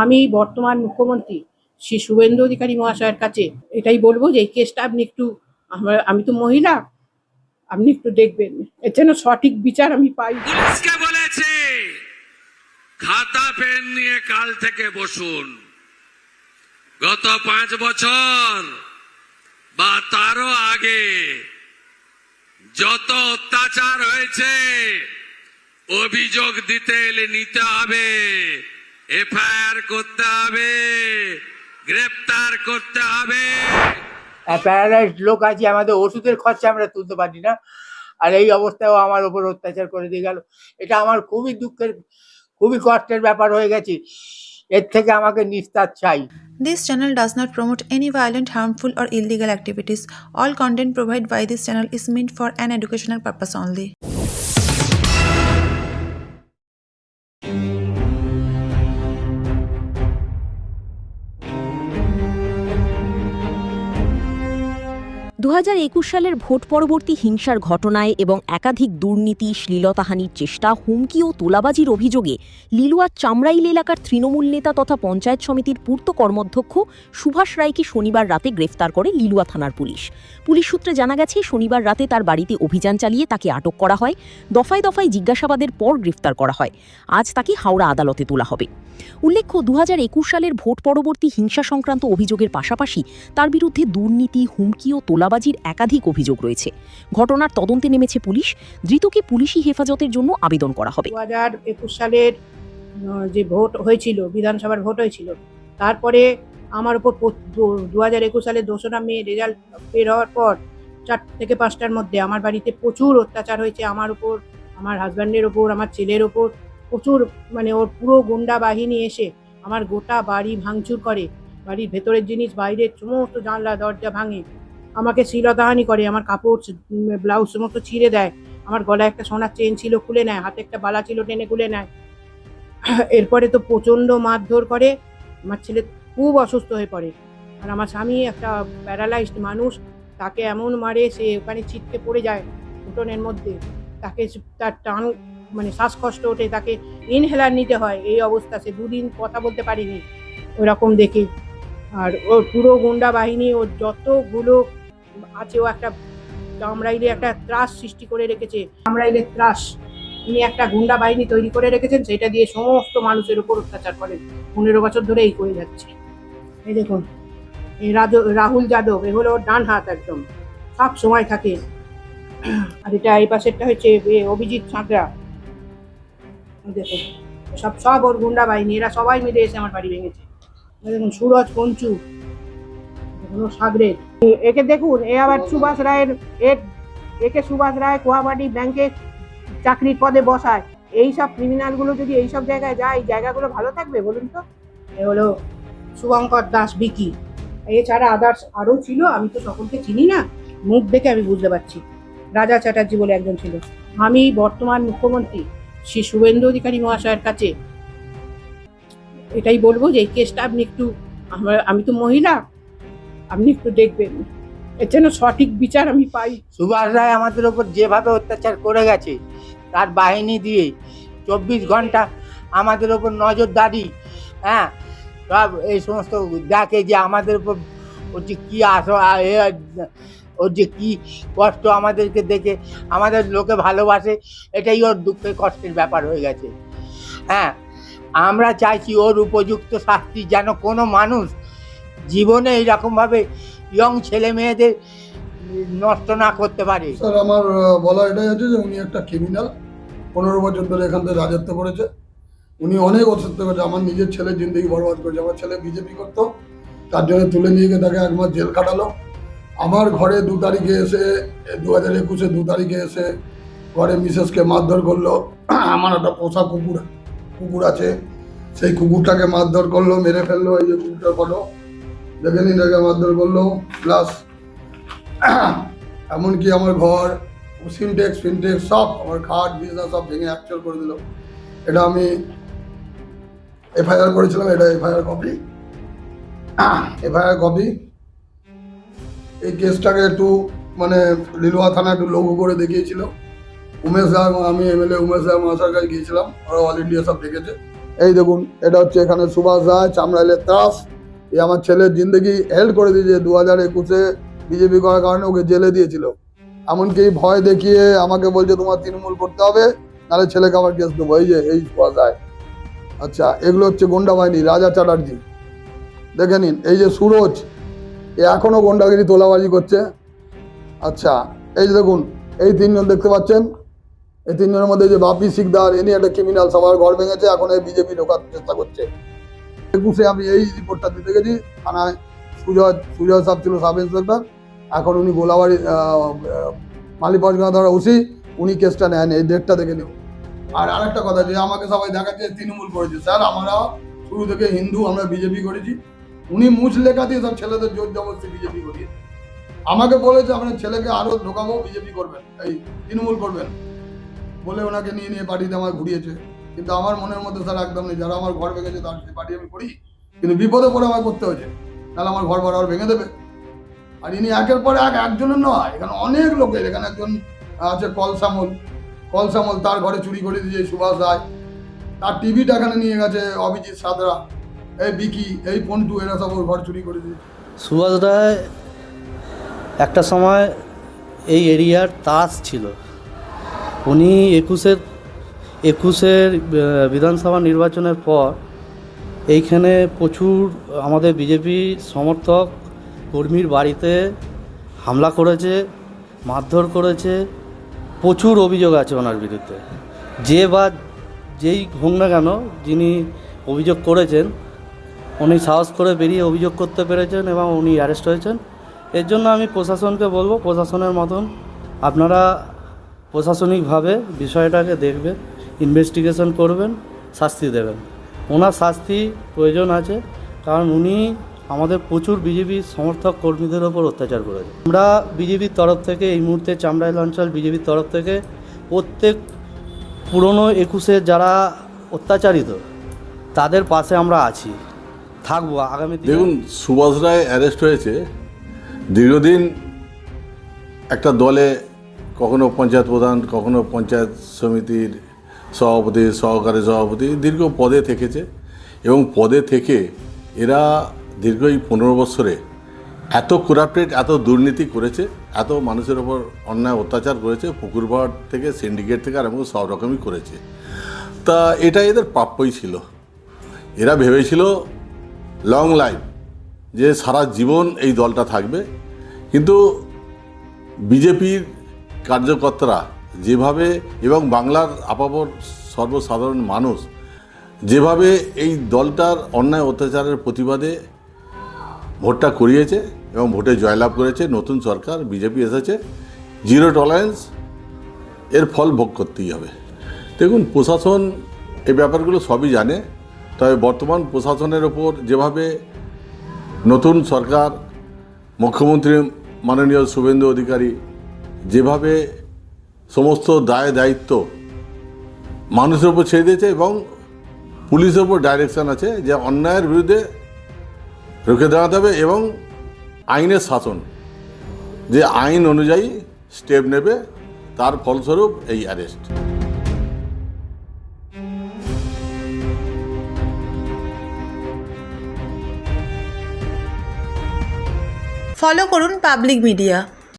আমি বর্তমান মুখ্যমন্ত্রী শ্রী শুভেন্দু অধিকারী মহাশয়ের কাছে এটাই বলবো যে এই কেসটা আপনি একটু, আমি তো মহিলা, আপনি একটু দেখবেন, এর যেন সঠিক বিচার আমি পাই। পুলিশকে বলেছে খাতা পেন নিয়ে কাল থেকে বসুন। গত 5 বছর বা তারও আগে যত অত্যাচার হয়েছে অভিযোগ দিতে এলে নিতে হবে, এফআইআর করতে হবে, গ্রেপ্তার করতে হবে। প্যারালাইজড লোক আছে, আমাদের ওষুধের খরচা আমরা তুলতে পারি না, আর এই অবস্থায়ও আমার ওপর অত্যাচার করে দিয়ে গেল। এটা আমার খুবই দুঃখের, খুবই কষ্টের ব্যাপার হয়ে গেছে। এর থেকে আমাকে নিস্তার চাই। This channel does not promote any violent, harmful, or illegal activities. All content provided by this channel is meant for an educational purpose only. 2021 সালের ভোট পরবর্তী হিংসার ঘটনায় এবং একাধিক দুর্নীতি, শ্লীলতাহানির চেষ্টা, হুমকি ও তোলাবাজির অভিযোগে লিলুয়ার চামড়াইল এলাকার তৃণমূল নেতা তথা পঞ্চায়েত সমিতির পূর্ত কর্মাধ্যক্ষ সুভাষ রায়কে শনিবার রাতে গ্রেফতার করে লিলুয়া থানার পুলিশ। পুলিশ সূত্রে জানা গেছে, শনিবার রাতে তার বাড়িতে অভিযান চালিয়ে তাকে আটক করা হয়। দফায় দফায় জিজ্ঞাসাবাদের পর গ্রেফতার করা হয়। আজ তাকে হাওড়া আদালতে তোলা হবে। উল্লেখ্য, 2021 সালের ভোট পরবর্তী হিংসা সংক্রান্ত অভিযোগের পাশাপাশি তার বিরুদ্ধে দুর্নীতি, হুমকি ও তোলাবাজির একাধিক অভিযোগ রয়েছে। ঘটনার তদন্তে নেমেছে পুলিশ। ধৃতকে পুলিশি হেফাজতের জন্য আবেদন করা হবে। 2021 সালের যে ভোট হয়েছিল, বিধানসভার ভোট হয়েছিল, তারপরে আমার উপর 2021 সালের 2রা মে রেজাল্ট বের হওয়ার পর 4 থেকে 5টার মধ্যে আমার বাড়িতে প্রচুর অত্যাচার হয়েছে। আমার উপর, আমার হাজব্যান্ডের ওপর, আমার ছেলের ওপর প্রচুর, মানে ওর পুরো গুন্ডা বাহিনী এসে আমার গোটা বাড়ি ভাঙচুর করে, বাড়ির ভেতরের জিনিস, বাইরের সমস্ত জানলা দরজা ভাঙে, আমাকে শ্লীলতাহানি করে, আমার কাপড়, ব্লাউজ সমস্ত ছিঁড়ে দেয়, আমার গলায় একটা সোনার চেন ছিল খুলে নেয়, হাতে একটা বালা ছিল টেনে খুলে নেয়। এরপরে তো প্রচণ্ড মারধর করে, আমার ছেলে খুব অসুস্থ হয়ে পড়ে। আর আমার স্বামী একটা প্যারালাইজড মানুষ, তাকে এমন মারে সে ওখানে ছিটকে পড়ে যায় উঠোনের মধ্যে, তাকে তার টান, মানে শ্বাসকষ্ট ওঠে, তাকে ইনহেলার নিতে হয়, এই অবস্থা। সে 2 দিন কথা বলতে পারিনি ওরকম দেখে। আর ওর পুরো গুন্ডা বাহিনী, ওর যতগুলো আছে, ও একটা চামড়াইলে একটা ত্রাস সৃষ্টি করে রেখেছে, চামড়াইলের ত্রাস। তিনি একটা গুন্ডা বাহিনী তৈরি করে রেখেছেন, সেটা দিয়ে সমস্ত মানুষের উপর অত্যাচার করেন। 15 বছর ধরে এই করে যাচ্ছে। এই দেখুন, এই রাহুল যাদব, এ হলো ডান হাত, একদম সব সময় থাকে। আর এটা এই পাশেরটা হচ্ছে অভিজিৎ সাঁতরা। দেখুন, সব ওর গুন্ডা বাহিনী, এরা সবাই মিলে এসে আমার বাড়ি ভেঙেছে। দেখুন সুরজ পঞ্চু, দেখুন সাগরের, একে দেখুন, এ আবার সুভাষ রায়ের, একে সুভাষ রায় কোহাবাড়ি ব্যাংকে চাকরির পদে বসায়। এইসব ক্রিমিনালগুলো যদি এইসব জায়গায় যায়, এই জায়গাগুলো ভালো থাকবে বলুন তো? এ হলো শুভঙ্কর দাস বিকি। এছাড়া আদার্স আরও ছিল, আমি তো সকলকে চিনি না, মুখ দেখে আমি বুঝতে পারছি। রাজা চ্যাটার্জি বলে একজন ছিল। আমি বর্তমান মুখ্যমন্ত্রী শ্রী শুভেন্দু অধিকারী মহাশয়ের কাছে এটাই বলবো যে এই কেসটা আপনি একটু, আমি তো মহিলা, আপনি একটু দেখবেন, এর যেন সঠিক বিচার আমি পাই। সুভাষ রায় আমাদের ওপর যেভাবে অত্যাচার করে গেছে, তার বাহিনী দিয়ে 24 ঘন্টা আমাদের ওপর নজরদারি, হ্যাঁ, সব এই সমস্ত দেখে যে আমাদের উপর ওর যে কী ওর যে কী কষ্ট আমাদেরকে দেখে আমাদের লোকে ভালোবাসে, এটাই ওর দুঃখের কষ্টের ব্যাপার হয়ে গেছে। হ্যাঁ, আমরা চাইছি ওর উপযুক্ত শাস্তি, যেন কোনো মানুষ জীবনে এইরকমভাবে ইয়ং ছেলে মেয়েদের নষ্ট না করতে পারে। স্যার, আমার বলা এটাই আছে যে উনি একটা ক্রিমিনাল, 15 বছর ধরে এখান থেকে রাজত্ব করেছে। উনি অনেক অসুস্থ করেছে, আমার নিজের ছেলের জিন্দগি বরবাদ করেছে। আমার ছেলে বিজেপি করতো, তার জন্য তুলে নিয়ে গিয়ে তাকে 1 মাস জেল কাটালো। আমার ঘরে 2 তারিখে এসে, 2021-এ 2 তারিখে এসে ঘরে মিসেসকে মারধর করলো। আমার একটা পোষা কুকুর আছে, সেই কুকুরটাকে মারধর করলো, মেরে ফেললো। এই যে কুকুরটার ফটো দেখে নিন, তাকে মারধর করলো। প্লাস এমনকি আমার ঘর, সিনটেক্স সব, আমার খাট বিছনা সব ভেঙে একচর করে দিল। এটা আমি এফআইআর করেছিলাম, এটা এফআইআর কপি। এই কেসটাকে একটু মানে লিলুয়া থানা একটু লঘু করে দেখিয়েছিল উমেশ দা, আমি এমএলএ উমেশ দা মহাশয়ের কাছে গিয়েছিলাম, ওরা অল ইন্ডিয়া সব দেখেছে। এই দেখুন, এটা হচ্ছে এখানে সুভাষ রায়, চামড়াইলের ত্রাস। এই আমার ছেলের জিন্দগি হেল্প করে দিয়েছে। 2021-এ বিজেপি করার কারণে ওকে জেলে দিয়েছিল। এমনকি ভয় দেখিয়ে আমাকে বলছে তোমার তৃণমূল করতে হবে, নাহলে ছেলেকে আবার কেস দেবো। এই যে এই সুভাষ রায়। আচ্ছা, এগুলো হচ্ছে গন্ডা বাহিনী, রাজা চ্যাটার্জি দেখে নিন। এই যে সুরজ, এ এখনো গন্ডাগিরি তোলাবাজি করছে। আচ্ছা, এই যে দেখুন, এই তিনজন দেখতে পাচ্ছেন, এই তিনজনের মধ্যে যে বাপি শিকদার, ইনি একটা ক্রিমিনাল, সবার ঘর ভেঙেছে, এখন এই বিজেপি ঢোকার চেষ্টা করছে। 21-এ আমি এই রিপোর্টটা দিতে গেছি থানায়। সুজয় সাহেব ছিল সাব ইন্সপেক্টর, এখন উনি গোলাবাড়ি মালিবাগ ধরা ওসি, উনি কেসটা নেন। এই ডেটটা দেখে নিন। আর আরেকটা কথা, যে আমাকে সবাই দেখাচ্ছে তৃণমূল করেছে, স্যার আমরা শুরু থেকে হিন্দু, আমরা বিজেপি করেছি। উনি মুছ লেখা দিয়ে সব ছেলেদের জোর জবরদস্তি বিজেপি করিয়েছে। আমাকে বলেছে আপনার ছেলেকে আরো ঢোকাবো, বিজেপি করবেন, এই তৃণমূল করবেন বলে ওনাকে নিয়ে পার্টিতে আমার ঘুরিয়েছে। কিন্তু আমার মনের মধ্যে স্যার একদম নেই, যারা আমার ঘর ভেঙেছে তার পার্টি আমি করি, কিন্তু বিপদে পড়ে আমার করতে হয়েছে, তাহলে আমার ঘর বাড়ি ভেঙে দেবে। আর ইনি একের পর একজনের নয়, এখানে অনেক লোকের। এখানে একজন আছে কলসামল, তার ঘরে চুরি করে দিয়েছে সুভাষ রায়, তার টিভিটা এখানে নিয়ে গেছে অভিজিৎ সাদরা, এই বিকি, এই পন্টু, এরা সব ওর ঘর চুরি করে দিয়েছে। সুভাষ রায় একটা সময় এই এরিয়ার তাস ছিল। উনি 21-এর বিধানসভা নির্বাচনের পর এইখানে প্রচুর আমাদের বিজেপি সমর্থক কর্মীর বাড়িতে হামলা করেছে, মারধর করেছে। প্রচুর অভিযোগ আছে ওনার বিরুদ্ধে। যেই হোক না কেন, যিনি অভিযোগ করেছেন, উনি সাহস করে বেরিয়ে অভিযোগ করতে পেরেছেন এবং উনি অ্যারেস্ট হয়েছেন। এর জন্য আমি প্রশাসনকে বলবো, প্রশাসনের মতন আপনারা প্রশাসনিকভাবে বিষয়টাকে দেখবেন, ইনভেস্টিগেশন করবেন, শাস্তি দেবেন। ওনার শাস্তি প্রয়োজন আছে, কারণ উনি আমাদের প্রচুর বিজেপি সমর্থক কর্মীদের ওপর অত্যাচার করেছে। আমরা বিজেপির তরফ থেকে এই মুহূর্তে চামড়াইল অঞ্চল বিজেপির তরফ থেকে প্রত্যেক পুরনো 21-এর যারা অত্যাচারিত তাদের পাশে আমরা আছি, থাকবো আগামী দিনে। দেখুন, সুভাষ রায় অ্যারেস্ট হয়েছে। দীর্ঘদিন একটা দলে কখনো পঞ্চায়েত প্রধান, কখনো পঞ্চায়েত সমিতির সভাপতি, সহকারী সভাপতি, দীর্ঘ পদে থেকেছে। এবং পদে থেকে এরা দীর্ঘ এই 15 বছরে এত করাপ্টেড, এত দুর্নীতি করেছে, এত মানুষের ওপর অন্যায় অত্যাচার করেছে, পুকুরপাড় থেকে সিন্ডিকেট থেকে আর এবং সব রকমই করেছে। তা এটা এদের প্রাপ্যই ছিল। এরা ভেবেছিল লং লাইফ, যে সারা জীবন এই দলটা থাকবে। কিন্তু বিজেপির কার্যকর্তারা যেভাবে এবং বাংলার আপামর সর্বসাধারণ মানুষ যেভাবে এই দলটার অন্যায় অত্যাচারের প্রতিবাদে ভোটটা করিয়েছে এবং ভোটে জয়লাভ করেছে, নতুন সরকার বিজেপি এসেছে, জিরো টলারেন্স, এর ফল ভোগ করতেই হবে। দেখুন, প্রশাসন এই ব্যাপারগুলো সবই জানে। তবে বর্তমান প্রশাসনের ওপর যেভাবে নতুন সরকার, মুখ্যমন্ত্রী মাননীয় শুভেন্দু অধিকারী যেভাবে সমস্ত দায় দায়িত্ব মানুষের উপর ছেড়ে দিয়েছে এবং পুলিশের উপর ডাইরেকশন আছে যে অন্যায়ের বিরুদ্ধে রুখে দাঁড়াতে হবে এবং আইনের শাসন, যে আইন অনুযায়ী স্টেপ নেবে, তার ফলস্বরূপ এই অ্যারেস্ট। ফলো করুন পাবলিক মিডিয়া।